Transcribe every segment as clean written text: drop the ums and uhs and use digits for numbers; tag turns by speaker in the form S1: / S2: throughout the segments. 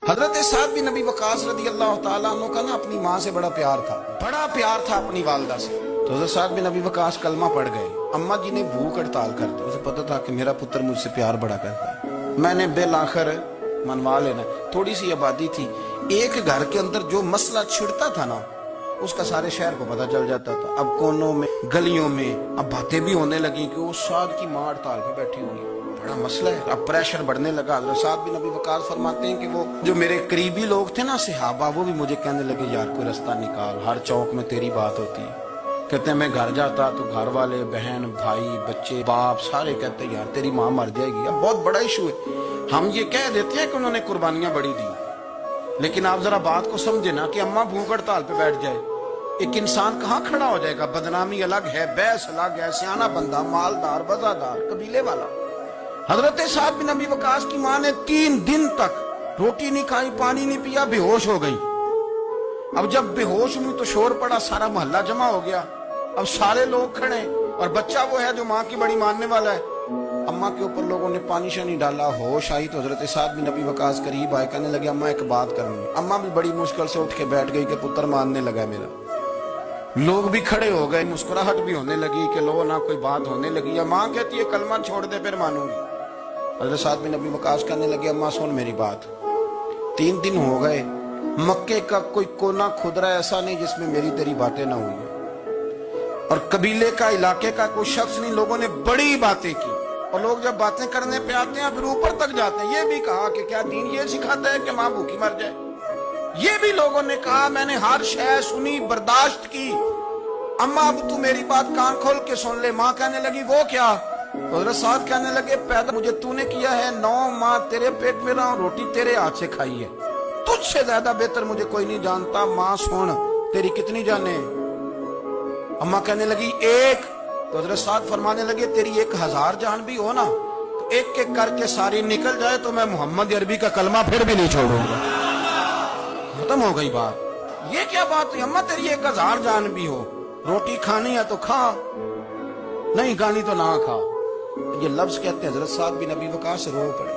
S1: حضرت سعد بن ابی وقاص رضی اللہ تعالیٰ عنہ کا نا اپنی ماں سے بڑا پیار تھا اپنی والدہ سے. تو حضرت سعد بن ابی وقاص کلمہ پڑھ گئے. اماں جی نے بھوک ہڑتال کر دی. اسے پتا تھا کہ میرا پتر مجھ سے پیار بڑا کرتا ہے, میں نے بالآخر منوا لینا. تھوڑی سی آبادی تھی, ایک گھر کے اندر جو مسئلہ چھڑتا تھا نا اس کا سارے شہر کو پتا چل جاتا تھا. اب کونوں میں گلیوں میں اب باتیں بھی ہونے لگی کہ وہ سعد کی ماں ہڑتال پہ بیٹھی ہوئی ہے, بڑا مسئلہ ہے. اب پریشر بڑھنے لگا. حضرت سعد بن ابی وقاص فرماتے ہیں کہ وہ جو میرے قریبی لوگ تھے نا صحابہ, وہ بھی مجھے کہنے لگے یار کوئی رستہ نکال, ہر چوک میں تیری بات ہوتی ہے. کہتے ہیں میں گھر جاتا تو گھر والے بہن بھائی بچے باپ سارے کہتے ہیں یار تیری ماں مر جائے گی. اب بہت بڑا ایشو ہے. ہم یہ کہہ دیتے ہیں کہ انہوں نے قربانیاں بڑی دی, لیکن آپ ذرا بات کو سمجھے نا کہ اماں بھوک ہڑتال پہ بیٹھ جائے, ایک انسان کہاں کھڑا ہو جائے گا؟ بدنامی الگ ہے, بحث الگ ہے, سیانہ بندہ مالدار وزادار قبیلے والا. حضرت سعد بن ابی وقاص کی ماں نے 3 دن تک روٹی نہیں کھائی, پانی نہیں پیا, بے ہوش ہو گئی. اب جب بے ہوش ہوئی تو شور پڑا, سارا محلہ جمع ہو گیا. اب سارے لوگ کھڑے اور بچہ وہ ہے جو ماں کی بڑی ماننے والا ہے. اماں کے اوپر لوگوں نے پانی شانی ڈالا, ہوش آئی تو حضرت سعد بن ابی وقاص قریب آئے, کہنے لگے اماں ایک بات کرنی. اماں بھی بڑی مشکل سے اٹھ کے بیٹھ گئی کہ پتر ماننے لگا میرا. لوگ بھی کھڑے ہو گئے, مسکراہٹ بھی ہونے لگی کہ لو نہ کوئی بات ہونے لگی. ماں کہتی ہے کلمہ چھوڑ دے پھر مانوں گی. حضرت سعد بن ابی وقاص کہنے لگے اماں سن میری بات, 3 دن ہو گئے, مکے کا کوئی کونا کھدرا ایسا نہیں جس میں میری تیری باتیں نہ ہوئی, اور قبیلے کا علاقے کا کوئی شخص نہیں. لوگوں نے بڑی باتیں کی, اور لوگ جب باتیں کرنے پہ آتے ہیں پھر اوپر تک جاتے ہیں. یہ بھی کہا کہ کیا دین یہ سکھاتا ہے کہ ماں بھوکی مر جائے؟ یہ بھی لوگوں نے کہا, میں نے ہر شے سنی برداشت کی, اماں اب تو میری بات کان کھول کے سن لے. ماں کہنے لگی وہ کیا؟ حضرت سعد کہنے لگے پیدا مجھے تو نے کیا ہے, 9 ماہ تیرے پیٹ میں رہا ہوں, روٹی تیرے ہاتھ سے کھائی ہے, تجھ سے زیادہ بہتر مجھے کوئی نہیں جانتا. ماں سن تیری کتنی جانیں؟ اماں کہنے لگی 1. تو حضرت سعد فرمانے لگے تیری 1000 جان بھی ہو نا تو ایک ایک کر کے ساری نکل جائے تو میں محمد عربی کا کلمہ پھر بھی نہیں چھوڑوں گا. ختم ہو گئی بات. یہ کیا بات ہے اماں تیری 1000 جان بھی ہو, روٹی کھانی ہے تو کھا, نہیں کھانی تو نہ کھا. یہ لفظ کہتے ہیں حضرت سعد بن ابی وقاص رو پڑے,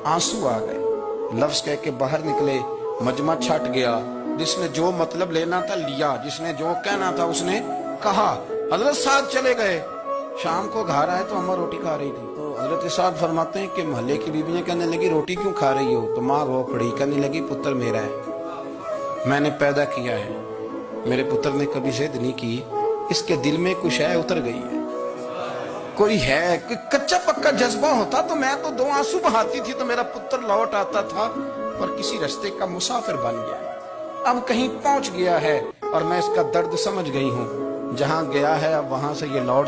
S1: آنسو آ گئے. لفظ کہہ کے باہر نکلے, مجمع چھٹ گیا. جس نے جو مطلب لینا تھا لیا, جس نے جو کہنا تھا اس نے کہا. حضرت سعد چلے گئے. شام کو گھر آئے تو اماں روٹی کھا رہی تھی. تو حضرت سعد فرماتے ہیں کہ محلے کی بیویاں کہنے لگی روٹی کیوں کھا رہی ہو؟ تو ماں رو پڑی, کہنے لگی پتر میرا ہے, میں نے پیدا کیا ہے, میرے پتر نے کبھی ضد نہیں کی, اس کے دل میں کچھ ہے اتر گئی ہے, کوئی ہے کوئی کچا پکا جذبہ ہوتا تو میں تو 2 آنسو بہاتی تھی تو میرا پتر لوٹ آتا تھا, پر کسی رستے کا مسافر بن گیا, اب کہیں پہنچ گیا ہے اور میں اس کا درد سمجھ گئی ہوں. جہاں گیا ہے اب وہاں سے یہ لوٹ